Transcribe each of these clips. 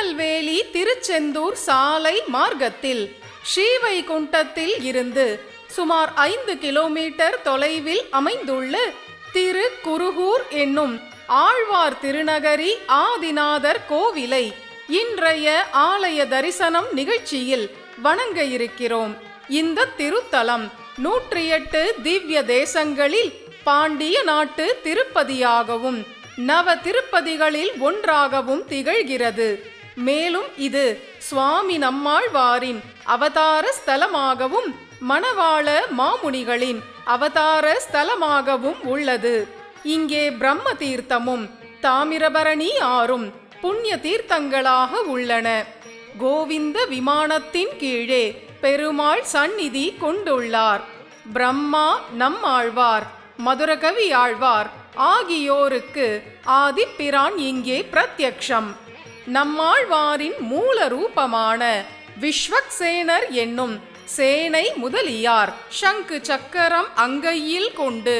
திருநெல்வேலி திருச்செந்தூர் சாலை மார்க்கத்தில் ஸ்ரீவைகுண்டத்தில் இருந்து சுமார் 5 கிலோமீட்டர் தொலைவில் அமைந்துள்ள திரு குருகூர் என்னும் ஆழ்வார் திருநகரி ஆதிநாதர் கோவிலை இன்றைய ஆலய தரிசனம் நிகழ்ச்சியில் வணங்க இருக்கிறோம். இந்த திருத்தலம் 108 திவ்ய தேசங்களில் பாண்டிய நாட்டு திருப்பதியாகவும் நவ திருப்பதிகளில் ஒன்றாகவும் திகழ்கிறது. மேலும் இது சுவாமி நம்மாழ்வாரின் அவதார ஸ்தலமாகவும் மணவாள மாமுனிகளின் அவதார ஸ்தலமாகவும் உள்ளது. இங்கே பிரம்ம தீர்த்தமும் தாமிரபரணி ஆறும் புண்ணிய தீர்த்தங்களாக உள்ளன. கோவிந்த விமானத்தின் கீழே பெருமாள் சந்நிதி கொண்டுள்ளார். பிரம்மா நம்மாழ்வார் மதுரகவி ஆழ்வார் ஆகியோருக்கு ஆதிப்பிரான் இங்கே பிரத்யக்ஷம். நம்மாழ்வாரின் மூல ரூபமான விஸ்வக்சேனர் என்னும் சேனை முதலியார் சங்கு சக்கரம் அங்கையில் கொண்டு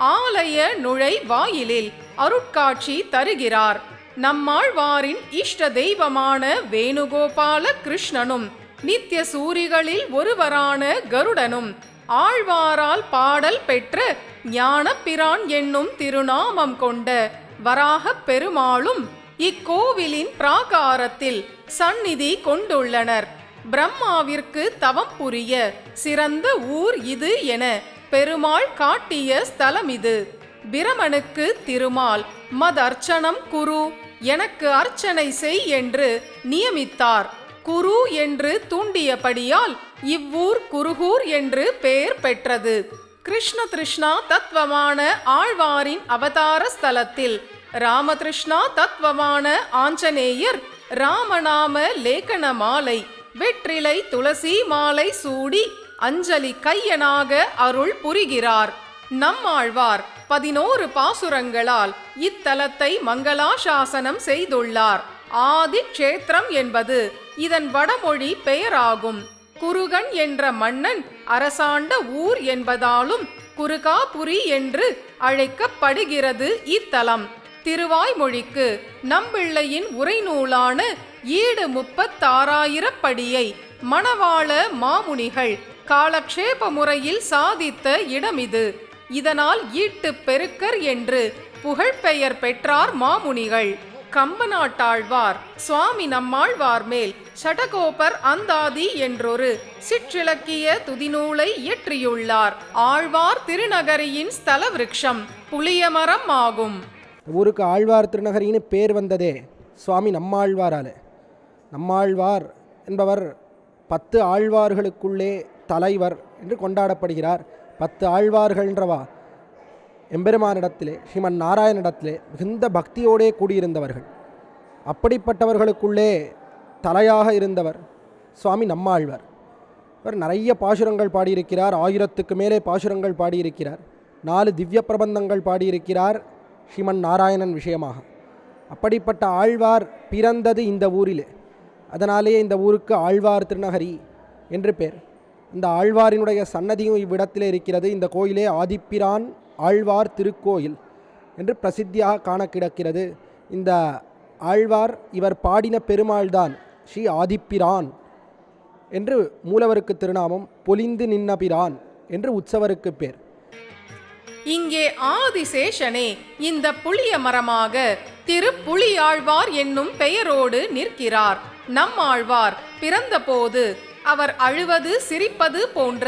ஆலய நுழை வாயிலில் அருட்காட்சி தருகிறார். நம்மாழ்வாரின் இஷ்ட தெய்வமான வேணுகோபால கிருஷ்ணனும் நித்திய சூரிகளில் ஒருவரான கருடனும் ஆழ்வாரால் பாடல் பெற்ற ஞானப்பிரான் என்னும் திருநாமம் கொண்ட வராகப் பெருமாளும் இக்கோவிலின் பிராகாரத்தில் சந்நிதி கொண்டுள்ளனர். பிரம்மாவிற்கு தவம் புரிய சிறந்த ஊர் இது என பெருமாள் காட்டிய ஸ்தலம் இது. பிரமனுக்கு திருமால் மதர்ச்சனம் குரு, எனக்கு அர்ச்சனை செய் என்று நியமித்தார். குரு என்று தூண்டியபடியால் இவ்வூர் குருகூர் என்று பெயர் பெற்றது. கிருஷ்ண திருஷ்ணா தத்துவமான ஆழ்வாரின் அவதார ஸ்தலத்தில் ராமகிருஷ்ணா தத்துவமான ஆஞ்சநேயர் ராமநாம லேகன மாலை வெற்றிலை துளசி மாலை சூடி அஞ்சலி கையனாக அருள் புரிகிறார். நம்மாழ்வார் 11 பாசுரங்களால் இத்தலத்தை மங்களாசாசனம் செய்துள்ளார். ஆதி க்ஷேத்திரம் என்பது இதன் வடமொழி பெயராகும். குருகன் என்ற மன்னன் அரசாண்ட ஊர் என்பதாலும் குருகாபுரி என்று அழைக்கப்படுகிறது இத்தலம். திருவாய்மொழிக்கு நம்பிள்ளையின் உரைநூலான ஈடு 36,000 படியை மணவாள மாமுனிகள் காலக்ஷேப முறையில் சாதித்த இடமிது. இதனால் ஈட்டு பெருக்கர் என்று புகழ்பெயர் பெற்றார் மாமுனிகள். கம்பநாட்டாழ்வார் சுவாமி நம்மாழ்வார் மேல் சடகோபர் அந்தாதி என்றொரு சிற்றிலக்கிய துதிநூலை இயற்றியுள்ளார். ஆழ்வார் திருநகரியின் ஸ்தல விருட்சம் புளியமரம் ஆகும். ஊருக்கு ஆழ்வார் திருநகரின்னு பேர் வந்ததே சுவாமி நம்மாழ்வாரால். நம்மாழ்வார் என்பவர் 10 ஆழ்வார்களுக்குள்ளே தலைவர் என்று கொண்டாடப்படுகிறார். 10 ஆழ்வார்கள்ன்றவா எம்பெருமானிடத்திலே ஸ்ரீமன் நாராயணிடத்திலே மிகுந்த பக்தியோடே கூடியிருந்தவர்கள். அப்படிப்பட்டவர்களுக்குள்ளே தலையாக இருந்தவர் சுவாமி நம்மாழ்வார். இவர் நிறைய பாசுரங்கள் பாடியிருக்கிறார். 1000க்கு மேலே பாசுரங்கள் பாடியிருக்கிறார். 4 திவ்ய பிரபந்தங்கள் பாடியிருக்கிறார் ஸ்ரீமன் நாராயணன் விஷயமாக. அப்படிப்பட்ட ஆழ்வார் பிறந்தது இந்த ஊரிலே. அதனாலேயே இந்த ஊருக்கு ஆழ்வார் திருநகரி என்று பேர். இந்த ஆழ்வாரினுடைய சன்னதியும் இவ்விடத்திலே இருக்கிறது. இந்த கோயிலே ஆதிப்பிரான் ஆழ்வார் திருக்கோயில் என்று பிரசித்தியாக காண கிடக்கிறது. இந்த ஆழ்வார் இவர் பாடின பெருமாள்தான் ஸ்ரீ ஆதிப்பிரான் என்று மூலவருக்கு திருநாமம். பொலிந்து நின்ன பிரான் என்று உற்சவருக்கு பேர். இங்கே ஆதிசேஷனே இந்த புளிய மரமாக திருப்புலியாழ்வார் என்னும் பெயரோடு நிற்கிறார். நம்மாழ்வார் பிறந்தபோது அவர் அழுவது சிரிப்பது போன்ற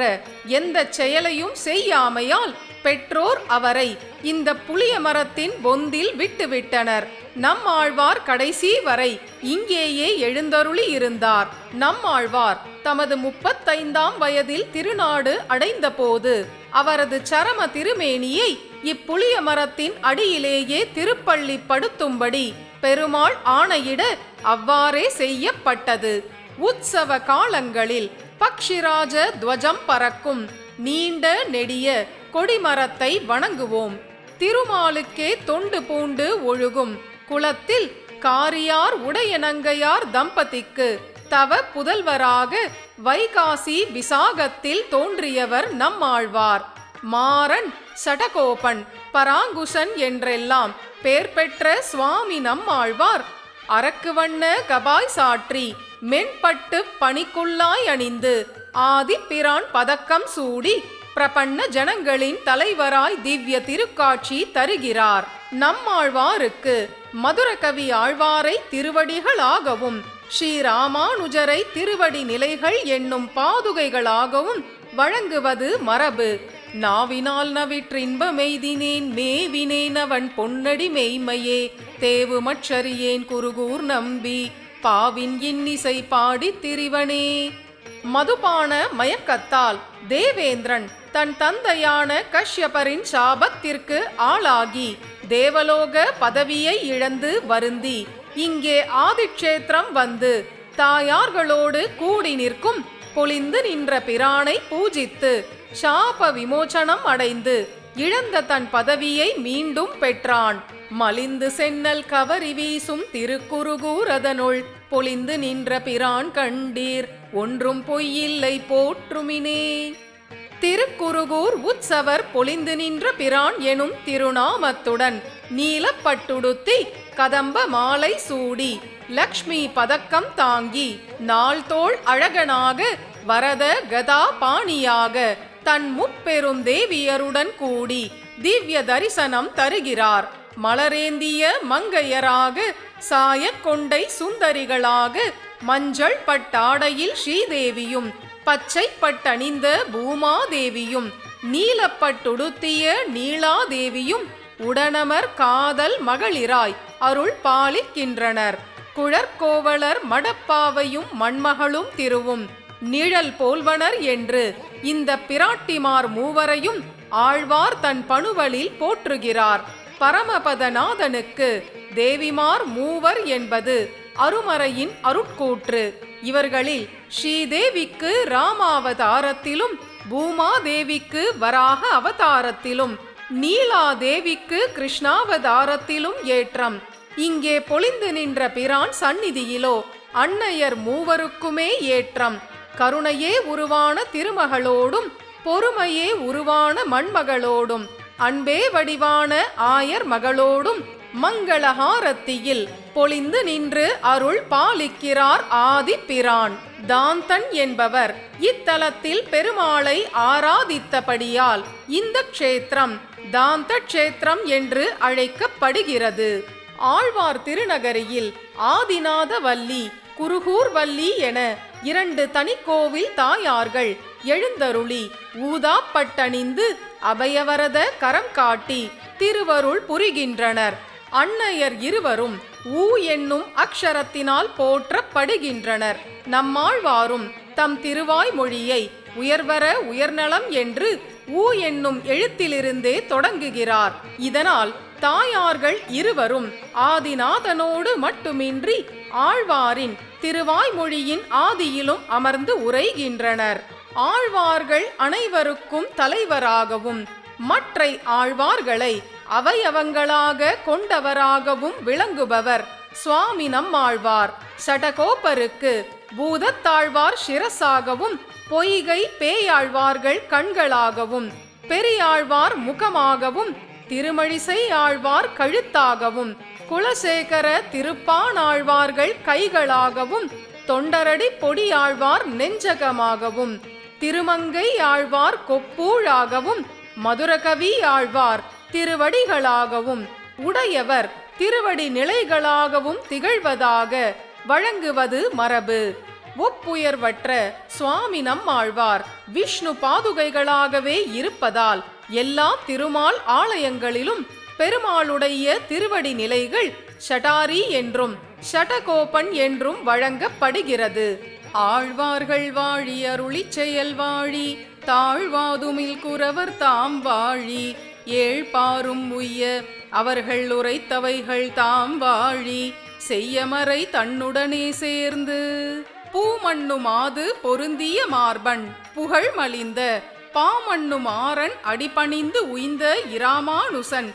எந்த செயலையும் செய்யாமையால் பெற்றோர் அவரை இந்த புளிய மரத்தின் பொந்தில் விட்டுவிட்டனர். நம்மாழ்வார் கடைசி வரை இங்கேயே எழுந்தருளி இருந்தார். நம்மாழ்வார் தமது 35ஆம் வயதில் திருநாடு அடைந்த போது அவரது சரம திருமேனியை இப்புளிய மரத்தின் அடியிலேயே திருப்பள்ளி படுத்தும்படி பெருமாள் ஆணையிட அவ்வாறே செய்யப்பட்டது. உற்சவ காலங்களில் பக்ஷிராஜ துவஜம் பறக்கும் நீண்ட நெடிய கொடிமரத்தை வணங்குவோம். திருமாலுக்கே தொண்டு பூண்டு ஒழுகும் குளத்தில் காரியார் உடையநங்கையார் தம்பதிக்கு தவ புதல்வராக வைகாசி விசாகத்தில் தோன்றியவர் நம்மாழ்வார். மாறன், சடகோபன், பராங்குசன் என்றெல்லாம் பேர் பெற்ற சுவாமி நம்மாழ்வார் அரக்கு வண்ண கபாய் சாற்றி மென்பட்டு பணிக்குள்ளாய் அணிந்து ஆதிப்பிரான் பதக்கம் சூடி பிரபன்ன ஜனங்களின் தலைவராய் திவ்ய திருக்காட்சி தருகிறார். நம்மாழ்வாருக்கு மதுரகவி ஆழ்வாரை திருவடிகளாகவும் ஸ்ரீராமானுஜரை திருவடி நிலைகள் என்னும் பாதுகைகளாகவும் வழங்குவது மரபு. நாவினால் நவிற்றின்பமெய்தினேன் மேவினேன் அவன் பொன்னடி மெய்மையே தேவுமற்றறியேன் குருகூர் நம்பி பாவின் இன்னிசை பாடித் திரிவனே. மதுபான மயக்கத்தால் தேவேந்திரன் தன் தந்தையான கஷ்யபரின் சாபத்திற்கு ஆளாகி தேவலோக பதவியை இழந்து வருந்தி இங்கே ஆதிக்ஷேத்திரம் வந்து தாயார்களோடு கூடி நிற்கும் பொலிந்து நின்ற பிரானை பூஜித்து சாப விமோசனம் அடைந்து இழந்த தன் பதவியை மீண்டும் பெற்றான். மலிந்து சென்னல் கவரி வீசும் திருக்குருகூர் அதனுள் பொலிந்து நின்ற பிரான் கண்டீர் ஒன்றும் பொய்யில்லை போற்றுமினே. திருக்குருகூர் உற்சவர் பொலிந்து நின்ற பிரான் எனும் திருநாமத்துடன் நீலப்பட்டுடுத்தி கதம்ப மாலை சூடி லக்ஷ்மி பதக்கம் தாங்கி நாள்தோள் அழகனாக வரத கதா பாணியாக தன் முப்பெரும் தேவியருடன் கூடி திவ்ய தரிசனம் தருகிறார். மலரேந்திய மங்கையராக சாயக் கொண்டை சுந்தரிகளாக மஞ்சள் பட்டாடையில் ஸ்ரீதேவியும் பச்சை பட்டணிந்த பூமாதேவியும் நீலப்பட்டுடுத்திய நீலாதேவியும் உடனமர் காதல் மகளிராய் அருள் பாலிக்கின்றனர். குழற்கோவலர் மடப்பாவையும் மண்மகளும் திருவும் நிழல் போல்வனர் என்று இந்த பிராட்டிமார் மூவரையும் ஆழ்வார் தன் பணுவலில் போற்றுகிறார். பரமபதநாதனுக்கு தேவிமார் மூவர் என்பது அருமறையின் அருட்கூற்று. இவர்களில் ஸ்ரீதேவிக்கு ராமாவதாரத்திலும் பூமாதேவிக்கு வராக அவதாரத்திலும் நீலாதேவிக்கு கிருஷ்ணாவதாரத்திலும் ஏற்றம். இங்கே பொலிந்து நின்ற பிரான் சந்நிதியிலோ அன்னையர் மூவருக்குமே ஏற்றம். கருணையே உருவான திருமகளோடும் பொறுமையே உருவான மண்மகளோடும் அன்பே வடிவான ஆயர் மகளோடும் மங்களஹாரத்தியில் பொலிந்து நின்று அருள் பாலிக்கிறார் ஆதிப்பிரான். தாந்தன் என்பவர் இத்தலத்தில் பெருமாளை ஆராதித்தபடியால் இந்த க்ஷேத்திரம் தாந்த க்ஷேத்திரம் என்று அழைக்கப்படுகிறது. ஆழ்வார் திருநகரியில் ஆதிநாதவல்லி குருகூர்வல்லி என 2 தனிக்கோவில் தாயார்கள் எழுந்தருளி ஊதாப்பட்டணிந்து அபயவரத கரம் காட்டி திருவருள் புரிகின்றனர். அன்னையர் இருவரும் ஊ என்னும் அக்ஷரத்தினால் போற்றப்படுகின்றனர். நம்மாழ்வாரும் தம் திருவாய்மொழியை உயர்வர உயர்நலம் என்று ஊ என்னும் எழுத்திலிருந்தே தொடங்குகிறார். இதனால் தாயார்கள் இருவரும் ஆதிநாதனோடு மட்டுமின்றி ஆழ்வாரின் திருவாய்மொழியின் ஆதியிலும் அமர்ந்து உரைகின்றனர். ஆழ்வார்கள் அனைவருக்கும் தலைவராகவும் மற்றை ஆழ்வார்களை அவயவங்களாக கொண்டவராகவும் விளங்குபவர் சுவாமி நம்மாழ்வார். சடகோபருக்கு பூதத்தாழ்வார் சிரசாகவும் பொய்கை பேயாழ்வார்கள் கண்களாகவும் பெரியாழ்வார் முகமாகவும் திருமழிசை ஆழ்வார் கழுத்தாகவும் குலசேகர திருப்பானாழ்வார்கள் கைகளாகவும் தொண்டரடி பொடியாழ்வார் நெஞ்சகமாகவும் திருமங்கை ஆழ்வார் கொப்பூழாகவும் மதுரகவி ஆழ்வார் திருவடிகளாகவும் உடையவர் திருவடி நிலைகளாகவும் திகழ்வதாக வழங்குவது மரபு. ஒப்புயர்வற்ற சுவாமி நம்மாழ்வார் விஷ்ணு பாதுகைகளாகவே இருப்பதால் எல்லா திருமால் ஆலயங்களிலும் பெருமாளுடைய திருவடி நிலைகள் ஷடாரி என்றும் ஷடகோபன் என்றும் வழங்கப்படுகிறது. ஆழ்வார்கள் வாழி அருளி செயல் வாழி தாழ்வாதுமில் குறவர் தாம் வாழி ஏழ்பாரும் உய்ய அவர்கள் உரைத்தவைகள் தாம் வாழி செய்யமறை தன்னுடனே சேர்ந்து பூமண்ணுமாது பொருந்திய மார்பன் புகழ் மலிந்த பாமண்ணுமாறன் அடிபணிந்து உய்ந்த இராமானுசன்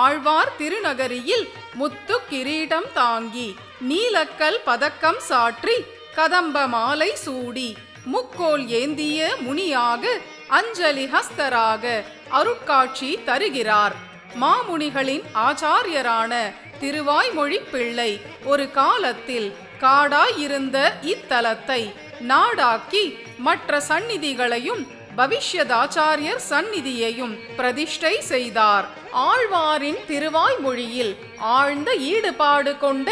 ஆழ்வார் திருநகரியில் முத்து கிரீடம் தாங்கி நீலக்கல் பதக்கம் சாற்றி கதம்ப மாலை சூடி முக்கோல் ஏந்திய முனியாக அஞ்சலி ஹஸ்தராக அருட்காட்சி தருகிறார். மாமுனிகளின் ஆச்சாரியரான திருவாய்மொழி பிள்ளை ஒரு காலத்தில் காடாயிருந்த இத்தலத்தை நாடாக்கி மற்ற சந்நிதிகளையும் பவிஷ்யதாச்சாரியர் சந்நிதியையும் பிரதிஷ்டை செய்தார். ஆழ்வாரின் திருவாய்மொழியில் ஆழ்ந்த ஈடுபாடு கொண்ட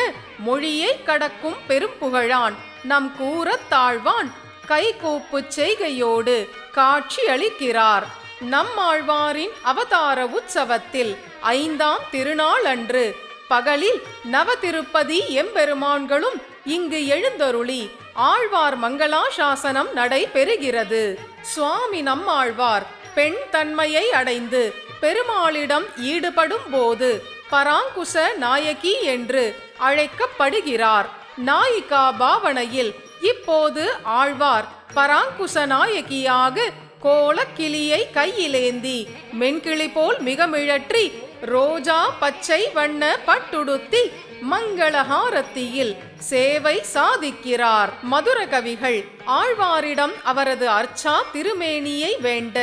மொழியை கடக்கும் பெரும்புகழான் நம் கூறத்தாழ்வான் கைகூப்பு செய்கையோடு காட்சி அளிக்கிறார். நம்மாழ்வாரின் அவதார உற்சவத்தில் 5ஆம் திருநாள் அன்று பகலில் நவ திருப்பதி எம்பெருமான்களும் இங்கு எழுந்தருளி ஆழ்வார் மங்களாசாசனம் நடைபெறுகிறது. சுவாமி நம்மாழ்வார் பெண் தன்மையை அடைந்து பெருமாளிடம் ஈடுபடும் போது பராங்குச நாயகி என்று அழைக்கப்படுகிறார். நாயிகா பாவனையில் இப்போது ஆழ்வார் பராங்குச நாயகியாக கோலக்கிளியை கையிலேந்தி மென்கிளி போல் மிகமிழற்றி ரோஜா பச்சை வண்ண பட்டுடுத்தி மங்களஹாரத்தியில் சேவை சாதிக்கிறார். மதுர கவிகள் ஆழ்வாரிடம் அவரது அர்ச்சா திருமேனியை வேண்ட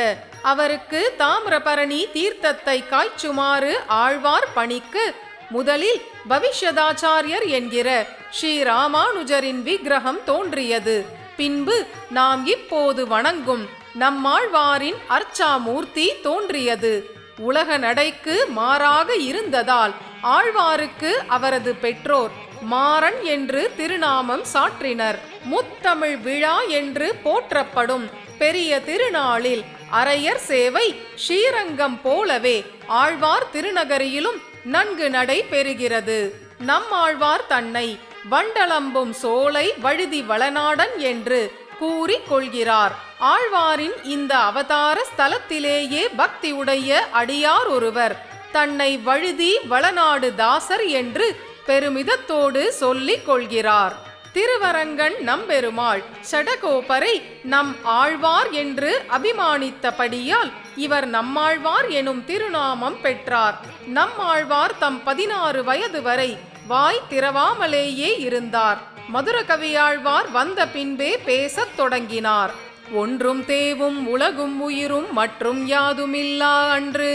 அவருக்கு தாமிரபரணி தீர்த்தத்தை காய்ச்சுமாறு ஆழ்வார் பணிக்கு முதலில் பவிஷ்யதாச்சாரியர் என்கிற ஸ்ரீராமானுஜரின் விக்கிரகம் தோன்றியது. பின்பு நாம் இப்போது வணங்கும் நம்மாழ்வாரின் அர்ச்சாமூர்த்தி தோன்றியது. உலக நடைக்கு மாறாக இருந்ததால் ஆழ்வாருக்கு அவரது பெற்றோர் மாறன் என்று திருநாமம் சாற்றினர். முத்தமிழ் விழா என்று போற்றப்படும் பெரிய திருநாளில் அரையர் சேவை ஸ்ரீரங்கம் போலவே ஆழ்வார் திருநகரியிலும் நன்கு நடைபெறுகிறது. நம்மாழ்வார் தன்னை வண்டலம்பும் சோலை வழுதி வளநாடன் என்று கூறிக் கொள்கிறார். ஆழ்வாரின் இந்த அவதார ஸ்தலத்திலேயே பக்தியுடைய அடியார் ஒருவர் தன்னை வழுதி வளநாடு தாசர் என்று பெருமிதத்தோடு சொல்லிக் கொள்கிறார். திருவரங்கன் நம்பெருமாள் சடகோபரை நம் ஆழ்வார் என்று அபிமானித்தபடியால் இவர் நம்மாழ்வார் எனும் திருநாமம் பெற்றார். நம்மாழ்வார் தம் 16 வயது வரை வாய் திறவாமலேயே இருந்தார். மதுர கவியாழ்வார் வந்த பின்பே பேசத் தொடங்கினார். ஒன்றும் தேவும் உலகும் உயிரும் மற்றும் யாதுமில்லா அன்று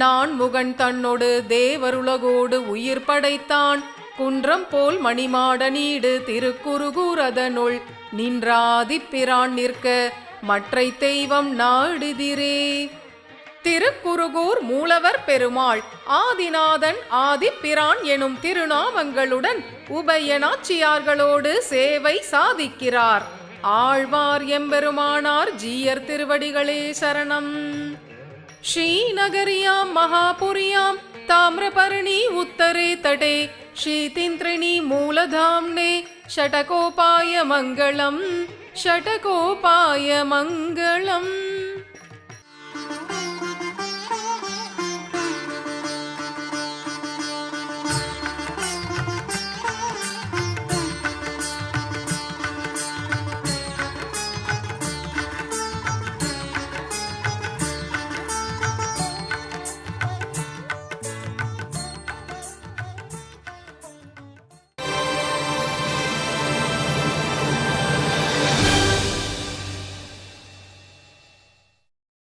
நான் முகன் தன்னொடு தேவருலகோடு உயிர் படைத்தான் குன்றம் போல் மணிமாட நீடு திருக்குறுகூரதனுள் நின்றாதிப்பிரான் நிற்க மற்றை தெய்வம் நாடுதிரே. திருக்குறுகூர் மூலவர் பெருமாள் ஆதிநாதன் ஆதிப்பிரான் எனும் திருநாமங்களுடன் உபயநாச்சியார்களோடு சேவை சாதிக்கிறார். ஆழ்வார் எம்பெருமானார் ஜீயர் திருவடிகளே சரணம். ஸ்ரீநகரியாம் மகாபுரியாம் தாமிரபரணி உத்தரே தடே ஸ்ரீதிந்திரிணி மூலதாம்னே ஷடகோபாய மங்களம் ஷடகோபாய மங்களம்.